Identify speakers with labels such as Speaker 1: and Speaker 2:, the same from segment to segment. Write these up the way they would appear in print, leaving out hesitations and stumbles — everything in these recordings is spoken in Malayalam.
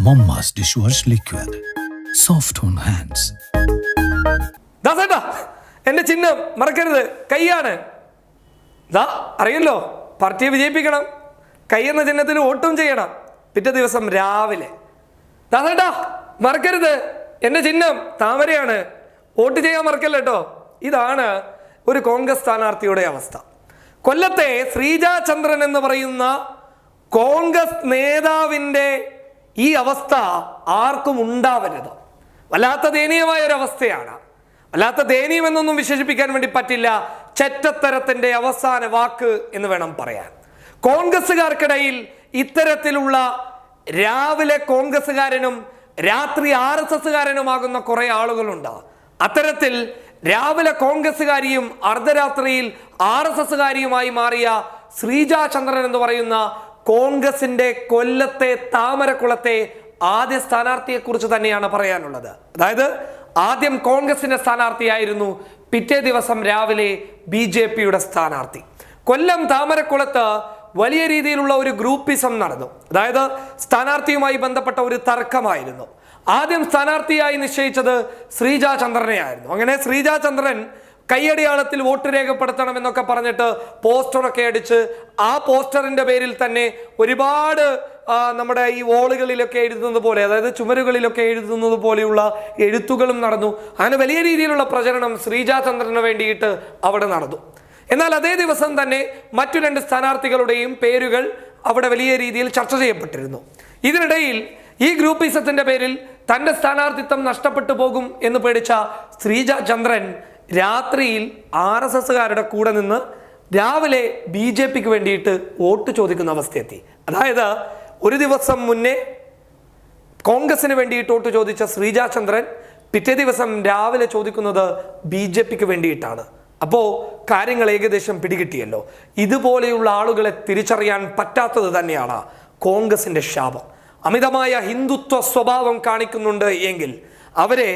Speaker 1: Mamma's dishwash liquid. Soft on hands.
Speaker 2: ദാസേട്ടാ, എന്റെ ചിഹ്നം മറക്കരുത്, കൈയാണ്. അറിയല്ലോ, പാർട്ടിയെ വിജയിപ്പിക്കണം. കൈ എന്ന ചിഹ്നത്തിന് വോട്ടും ചെയ്യണം. പിറ്റേ ദിവസം രാവിലെ ദാസേട്ടാ മറക്കരുത്, എന്റെ ചിഹ്നം താമരയാണ്, വോട്ട് ചെയ്യാൻ മറക്കല്ല കേട്ടോ. ഇതാണ് ഒരു കോൺഗ്രസ് സ്ഥാനാർത്ഥിയുടെ അവസ്ഥ. കൊല്ലത്തെ ശ്രീജ ചന്ദ്രൻ എന്ന് പറയുന്ന കോൺഗ്രസ് നേതാവിൻ്റെ ഈ അവസ്ഥ ആർക്കും ഉണ്ടാവരുത്. വല്ലാത്ത ദയനീയമായ ഒരു അവസ്ഥയാണ്. വല്ലാത്ത ദയനീയമെന്നൊന്നും വിശേഷിപ്പിക്കാൻ വേണ്ടി പറ്റില്ല. ചെറ്റത്തരത്തിന്റെ അവസാന വാക്ക് എന്ന് വേണം പറയാൻ. കോൺഗ്രസ്സുകാർക്കിടയിൽ ഇത്തരത്തിലുള്ള രാവിലെ കോൺഗ്രസ്സുകാരനും രാത്രി RSSകാരനുമാകുന്ന കുറെ ആളുകളുണ്ട്. അത്തരത്തിൽ രാവിലെ കോൺഗ്രസ്സുകാരിയും അർദ്ധരാത്രിയിൽ RSSകാരിയുമായി മാറിയ ശ്രീജ ചന്ദ്രൻ എന്ന് പറയുന്ന കോൺഗ്രസിന്റെ കൊല്ലത്തെ താമരക്കുളത്തെ ആദ്യ സ്ഥാനാർത്ഥിയെ കുറിച്ച് തന്നെയാണ് പറയാനുള്ളത്. അതായത് ആദ്യം കോൺഗ്രസിന്റെ സ്ഥാനാർത്ഥിയായിരുന്നു, പിറ്റേ ദിവസം രാവിലെ BJPയുടെ സ്ഥാനാർത്ഥി. കൊല്ലം താമരക്കുളത്ത് വലിയ രീതിയിലുള്ള ഒരു ഗ്രൂപ്പിസം നടന്നു. അതായത് സ്ഥാനാർത്ഥിയുമായി ബന്ധപ്പെട്ട ഒരു തർക്കമായിരുന്നു. ആദ്യം സ്ഥാനാർത്ഥിയായി നിശ്ചയിച്ചത് ശ്രീജ ചന്ദ്രനെയായിരുന്നു. അങ്ങനെ ശ്രീജ ചന്ദ്രൻ കൈയടയാളത്തിൽ വോട്ട് രേഖപ്പെടുത്തണമെന്നൊക്കെ പറഞ്ഞിട്ട് പോസ്റ്ററൊക്കെ അടിച്ച് ആ പോസ്റ്ററിന്റെ പേരിൽ തന്നെ ഒരുപാട് നമ്മുടെ ഈ വോളുകളിലൊക്കെ എഴുതുന്നത് പോലെ, അതായത് ചുമരുകളിലൊക്കെ എഴുതുന്നത് പോലെയുള്ള എഴുത്തുകളും നടന്നു. അങ്ങനെ വലിയ രീതിയിലുള്ള പ്രചരണം ശ്രീജ ചന്ദ്രന് വേണ്ടിയിട്ട് അവിടെ നടന്നു. എന്നാൽ അതേ ദിവസം തന്നെ മറ്റു 2 സ്ഥാനാർത്ഥികളുടെയും പേരുകൾ അവിടെ വലിയ രീതിയിൽ ചർച്ച ചെയ്യപ്പെട്ടിരുന്നു. ഇതിനിടയിൽ ഈ ഗ്രൂപ്പിസത്തിന്റെ പേരിൽ തന്റെ സ്ഥാനാർത്ഥിത്വം നഷ്ടപ്പെട്ടു പോകും എന്ന് പേടിച്ച ശ്രീജ ചന്ദ്രൻ രാത്രിയിൽ RSSകാരുടെ കൂടെ നിന്ന് രാവിലെ BJPക്ക് വേണ്ടിയിട്ട് വോട്ട് ചോദിക്കുന്ന അവസ്ഥയെത്തി. അതായത് ഒരു ദിവസം മുന്നേ കോൺഗ്രസിന് വേണ്ടിയിട്ട് വോട്ട് ചോദിച്ച ശ്രീജ ചന്ദ്രൻ പിറ്റേ ദിവസം രാവിലെ ചോദിക്കുന്നത് BJPക്ക് വേണ്ടിയിട്ടാണ്. അപ്പോൾ കാര്യങ്ങൾ ഏകദേശം പിടികിട്ടിയല്ലോ. ഇതുപോലെയുള്ള ആളുകളെ തിരിച്ചറിയാൻ പറ്റാത്തത് തന്നെയാണ് കോൺഗ്രസിന്റെ ശാപം. അമിതമായ ഹിന്ദുത്വ സ്വഭാവം കാണിക്കുന്നുണ്ട് എങ്കിൽ അവരെ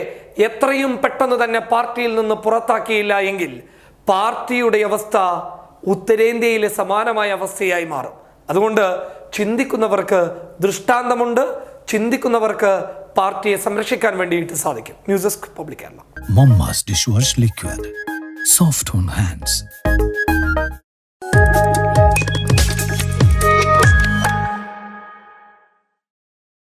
Speaker 2: എത്രയും പെട്ടെന്ന് തന്നെ പാർട്ടിയിൽ നിന്ന് പുറത്താക്കിയില്ല എങ്കിൽ പാർട്ടിയുടെ അവസ്ഥ ഉത്തരേന്ത്യയിലെ സമാനമായ അവസ്ഥയായി മാറും. അതുകൊണ്ട് ചിന്തിക്കുന്നവർക്ക് ദൃഷ്ടാന്തമുണ്ട്, ചിന്തിക്കുന്നവർക്ക് പാർട്ടിയെ സംരക്ഷിക്കാൻ വേണ്ടിയിട്ട് സാധിക്കും. News desk public Kerala.
Speaker 1: Mamma's dishwash liquid. Soft on hands.